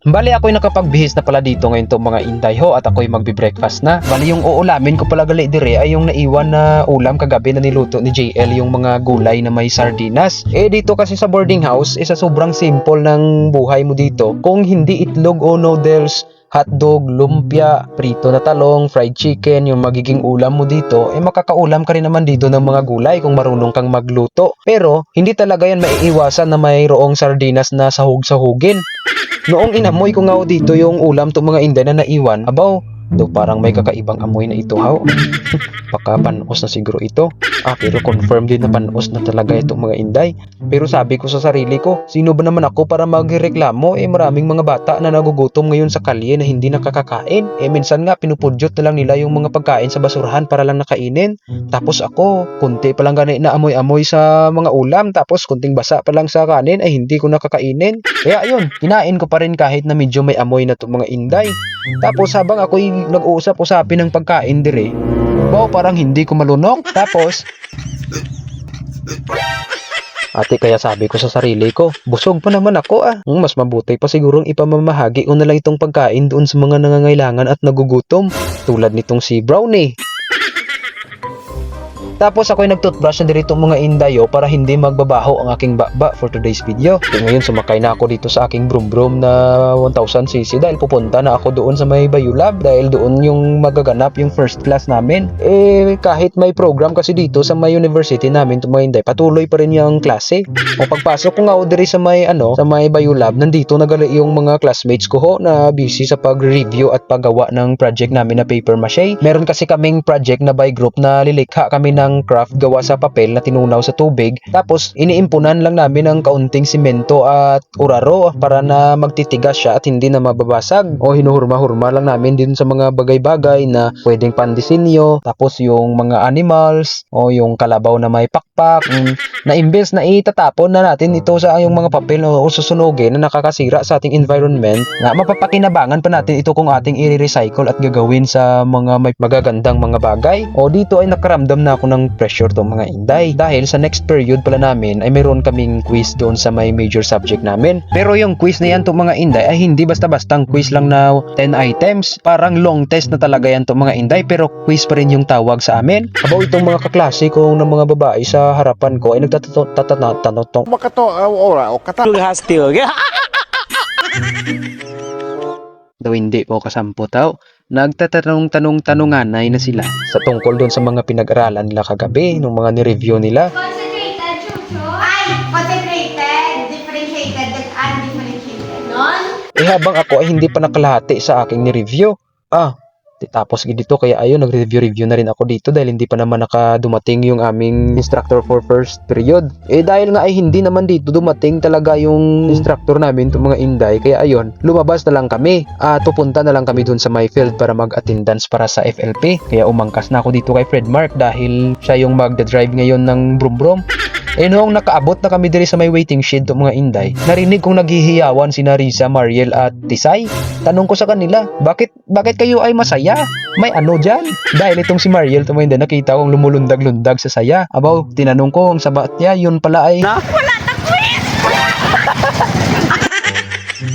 Bali ako'y nakapagbihis na pala dito ngayon to mga inday ho at ako'y magbe-breakfast na. Bali yung uulamin ko pala gali dire ay yung naiwan na ulam kagabi na niluto ni JL, yung mga gulay na may sardinas. Dito kasi sa boarding house, isa sobrang simple ng buhay mo dito. Kung hindi itlog o noodles, hotdog, lumpia, prito na talong, fried chicken, yung magiging ulam mo dito, makakaulam ka rin naman dito ng mga gulay kung marunong kang magluto. Pero, hindi talaga yan maiiwasan na mayroong sardinas na sahug-sahugin. Noong inamoy ko nga dito yung ulam to mga inday na naiwan, abaw, do parang may kakaibang amoy na ito haw. Baka panos na siguro ito. Pero confirm din na panos na talaga itong mga inday. Pero sabi ko sa sarili ko, sino ba naman ako para magreklamo? Maraming mga bata na nagugutom ngayon sa kalye na hindi nakakakain. Minsan nga pinupudyot na lang nila yung mga pagkain sa basurahan para lang nakainin. Tapos ako, kunti pa lang gani na amoy-amoy sa mga ulam, tapos kunting basa pa lang sa kanin ay hindi ko nakakainin. Kaya yun, kinain ko pa rin kahit na medyo may amoy na itong mga inday. Tapos habang ako'y nag-uusap-usapin ng pagkain dire, parang hindi ko malunok. Tapos kaya sabi ko sa sarili ko, busog pa naman ako Mas mabuti pa sigurong ipamamahagi ko na lang itong pagkain doon sa mga nangangailangan at nagugutom, tulad nitong si Brownie. Tapos ako'y nag-toothbrush na dito mga indayo para hindi magbabaho ang aking bakba for today's video. Ngayon sumakay na ako dito sa aking brum na 1000cc dahil pupunta na ako doon sa may Bayulab dahil doon yung magaganap yung first class namin. Kahit may program kasi dito sa may university namin mga inday, patuloy pa rin yung klase. Pagpasok ko nga diri sa may sa may Bayulab, nandito nagali yung mga classmates ko ho na busy sa pag-review at paggawa ng project namin na paper mache. Meron kasi kaming project na by group na lilikha kami ng craft gawa sa papel na tinunaw sa tubig, tapos iniimpunan lang namin ng kaunting simento at uraro para na magtitigas siya at hindi na mababasag. Hinuhurma-hurma lang namin din sa mga bagay-bagay na pwedeng pandisenyo, tapos yung mga animals o yung kalabaw na may pakpak, na imbes na itatapon na natin ito sa yung mga papel o susunugin na nakakasira sa ating environment, nga mapapakinabangan pa natin ito kung ating i-recycle at gagawin sa mga may magagandang mga bagay. Dito ay nakaramdam na ako ng pressure to mga inday dahil sa next period pala namin ay meron kaming quiz doon sa may major subject namin. Pero yung quiz na yan to mga inday ay hindi basta-bastang quiz lang na 10 items, parang long test na talaga yan to mga inday, pero quiz pa rin yung tawag sa amin. Itong mga kaklase ko ng mga babae sa harapan ko ay nagtatanong daw hindi po kasampo tao. Nagtatanong-tanong-tanonganay na sila sa tungkol doon sa mga pinag-aralan nila kagabi, nung mga ni-review nila. Concentrated, Chucho. Concentrated, differentiated, undifferentiated. Non? Habang ako ay hindi pa nakalahati sa aking ni-review. Tapos dito kaya ayun, nag-review na rin ako dito dahil hindi pa naman nakadumating yung aming instructor for first period. Dahil nga ay hindi naman dito dumating talaga yung instructor namin itong mga inday, kaya ayun, lumabas na lang kami at pupunta na lang kami dun sa my field para mag-attendance para sa FLP. Kaya umangkas na ako dito kay Fred Mark dahil siya yung magda-drive ngayon ng brum-brum. Noong nakaabot na kami diri sa may waiting shed to mga inday, narinig kong naghihiyawan si Risa, Mariel at Tisay. Tanong ko sa kanila, bakit kayo ay masaya? May ano dyan? Dahil itong si Mariel to mga inday, nakita kong lumulundag-lundag sa saya. Tinanong ko ang sabat niya, yun pala ay wala na quiz!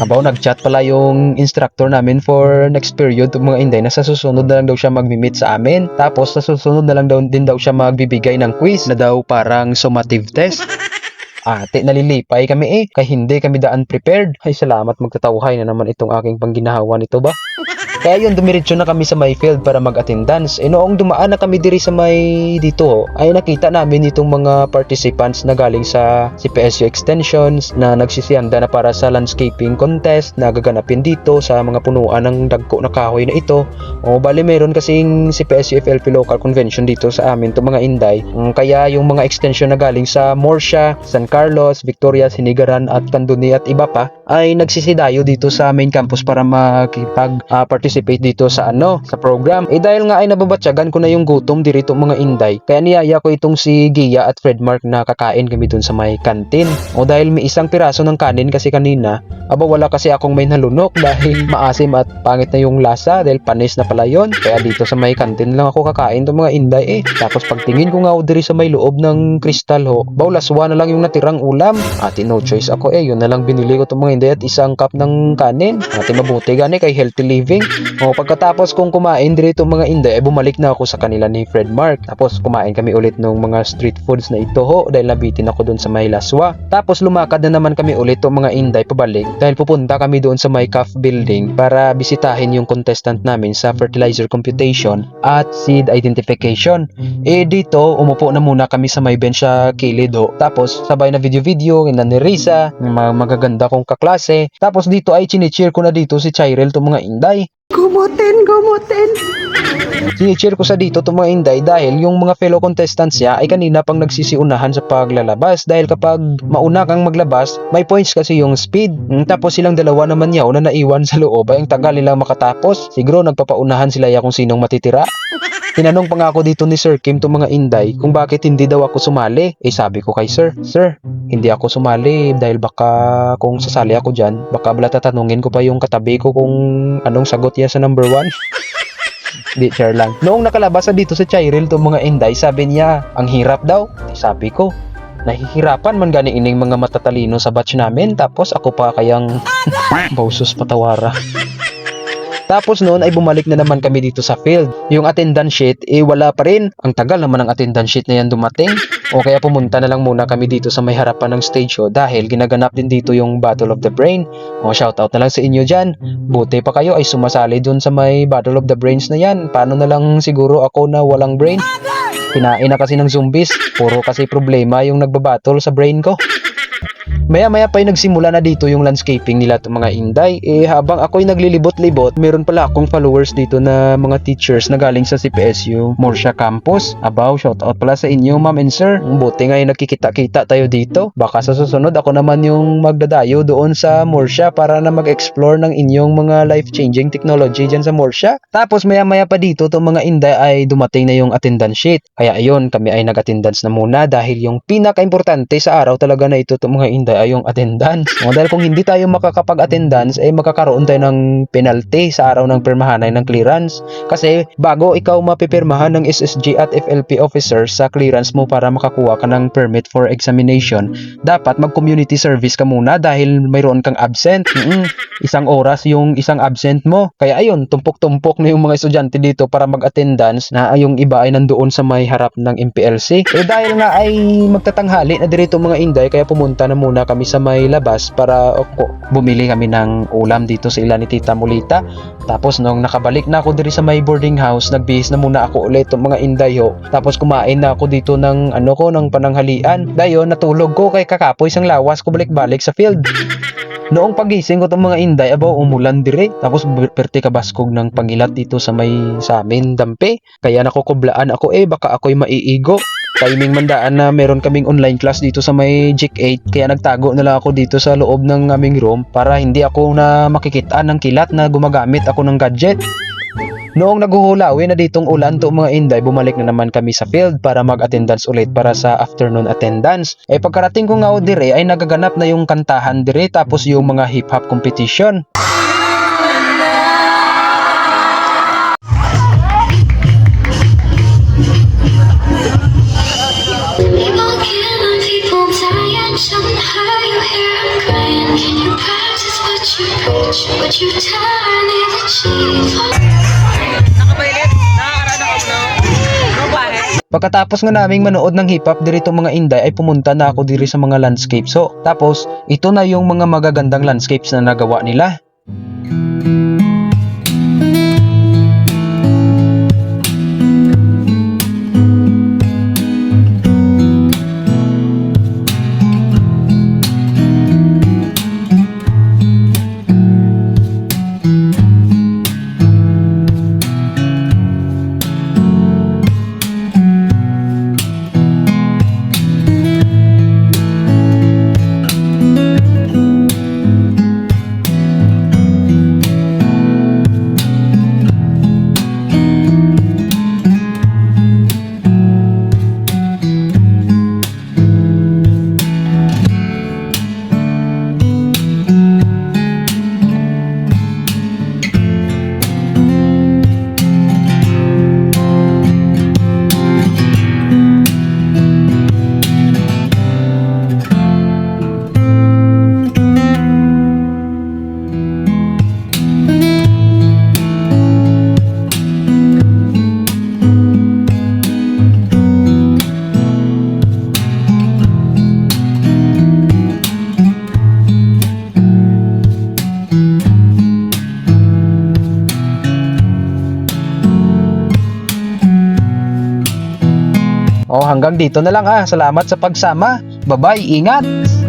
Nag-chat pala yung instructor namin for next period to mga inday na sa susunod na lang daw siya mag-meet sa amin. Tapos sa susunod na lang din daw siya magbibigay ng quiz na daw parang summative test. Nalilipay kami kaya hindi kami daan prepared. Ay salamat, magtatawhay na naman itong aking pangginahawa nito ba? Kaya yun, dumiretso na kami sa my field para mag-attendance. Noong dumaan na kami diri sa may dito, ay nakita namin itong mga participants na galing sa CPSU Extensions na nagsisiyanda na para sa landscaping contest na gaganapin dito sa mga punuan ng dagko na kahoy na ito. Bali meron kasing CPSU FLP Local Convention dito sa amin to mga inday. Kaya yung mga extension na galing sa Morsha, San Carlos, Victoria, Sinigaran at Candoni at iba pa ay nagsisidayo dito sa main campus para makipag participate dito sa sa program. Dahil nga ay nababatyagan ko na yung gutom dirito mga Inday, kaya niyaya ko itong si Gia at Fredmark na kakain kami dun sa may kantin. Dahil may isang piraso ng kanin kasi kanina, wala kasi akong may nalunok dahil maasim at pangit na yung lasa dahil panis na pala yun. Kaya dito sa may kantin lang ako kakain to mga Inday Tapos pagtingin ko nga diri sa may loob ng kristal laswa na lang yung natirang ulam. No choice ako yun na lang binili ko to mga Inday at isang cup ng kanin. Mabuti gani kay healthy living. Pagkatapos kong kumain dito mga Inday bumalik na ako sa kanila ni Fredmark. Tapos kumain kami ulit ng mga street foods na ito dahil nabitin ako dun sa may laswa. Tapos lumakad na naman kami ulit to mga Inday pabalik dahil pupunta kami doon sa may CAF building para bisitahin yung contestant namin sa fertilizer computation at seed identification. Dito umupo na muna kami sa may bench sa kilid Tapos sabay na video na ni Risa, mga magaganda kong kaklase. Tapos dito ay chine-cheer ko na dito si Chirel to mga Inday. Gumutin! Chine-cheer ko sa dito to mga Inday dahil yung mga fellow contestants niya ay kanina pang nagsisiunahan sa paglalabas dahil kapag mauna kang maglabas, may points kasi yung speed. Tapos silang dalawa naman yaw na naiwan sa loob ay ang tagal nilang makatapos. Siguro nagpapaunahan sila kung sinong matitira. Tinanong pa nga ako dito ni Sir Kim to mga Inday kung bakit hindi daw ako sumali. Sabi ko kay Sir, hindi ako sumali dahil baka kung sasali ako dyan, baka bala tatanungin ko pa yung katabi ko kung anong sagot niya sa number 1. Di, share lang. Noong nakalabas na dito sa Chirel to mga Inday, sabi niya, ang hirap daw. Sabi ko, nahihirapan man gani ining mga matatalino sa batch namin, tapos ako pa kayang bausos patawara. Tapos noon ay bumalik na naman kami dito sa field. Yung attendance sheet, wala pa rin. Ang tagal naman ang attendance sheet na yan dumating. Kaya pumunta na lang muna kami dito sa may harapan ng stage show dahil ginaganap din dito yung Battle of the Brain. Shoutout na lang sa inyo dyan. Buti pa kayo ay sumasali dun sa may Battle of the Brains na yan. Paano na lang siguro ako na walang brain? Kinain na kasi ng zombies. Puro kasi problema yung nagbabattle sa brain ko. Maya-maya pa nagsimula na dito yung landscaping nila itong mga Inday. Habang ako'y naglilibot-libot, meron pala akong followers dito na mga teachers na galing sa CPSU Morsha Campus. Shoutout pala sa inyo ma'am and sir. Buti nga nagkikita-kita tayo dito. Baka sa susunod ako naman yung magdadayo doon sa Morsha para na mag-explore ng inyong mga life-changing technology dyan sa Morsha. Tapos maya-maya pa dito itong mga Inday ay dumating na yung attendance sheet. Kaya ayun, kami ay nag-attendance na muna dahil yung pinaka-importante sa araw talaga na ito itong mga Inday ay yung attendance. Dahil kung hindi tayo makakapag-attendance ay magkakaroon tayo ng penalty sa araw ng pirmahanay ng clearance. Kasi bago ikaw mapipirmahan ng SSG at FLP officer sa clearance mo para makakuha ka ng permit for examination, dapat mag-community service ka muna dahil mayroon kang absent. Isang oras yung isang absent mo. Kaya ayun, tumpok-tumpok na yung mga estudyante dito para mag-attendance na yung iba ay nandoon sa may harap ng MPLC. Dahil nga ay magtatanghali na dirito mga Inday, kaya pumunta na muna kami sa may labas para bumili kami ng ulam dito sa ila ni Tita Molita. Tapos nung nakabalik na ako diri sa may boarding house, nagbihis na muna ako ulit ng mga Inday Tapos kumain na ako dito ng ng pananghalian. Dayon natulog ko kay kakapoy sang lawas ko balik-balik sa field. Noong pagising ko itong mga Inday, umulan dire. Tapos perti kabaskog ng pangilat dito sa amin dampe. Kaya nakukublaan ako baka ako'y maiigo. Timing mandaan na meron kaming online class dito sa may GIC 8, kaya nagtago na lang ako dito sa loob ng aming room para hindi ako na makikitaan ng kilat na gumagamit ako ng gadget. Noong naghuhulawi na ditong ulan to mga Inday, bumalik na naman kami sa field para mag-attendance ulit para sa afternoon attendance. Pagkarating ko nga dire ay nagaganap na yung kantahan dire tapos yung mga hip-hop competition. Pagkatapos nga naming manood ng hip-hop dirito mga Inday ay pumunta na ako diri sa mga landscapes. Tapos ito na yung mga magagandang landscapes na nagawa nila. O hanggang dito na lang Salamat sa pagsama. Bye-bye, ingat!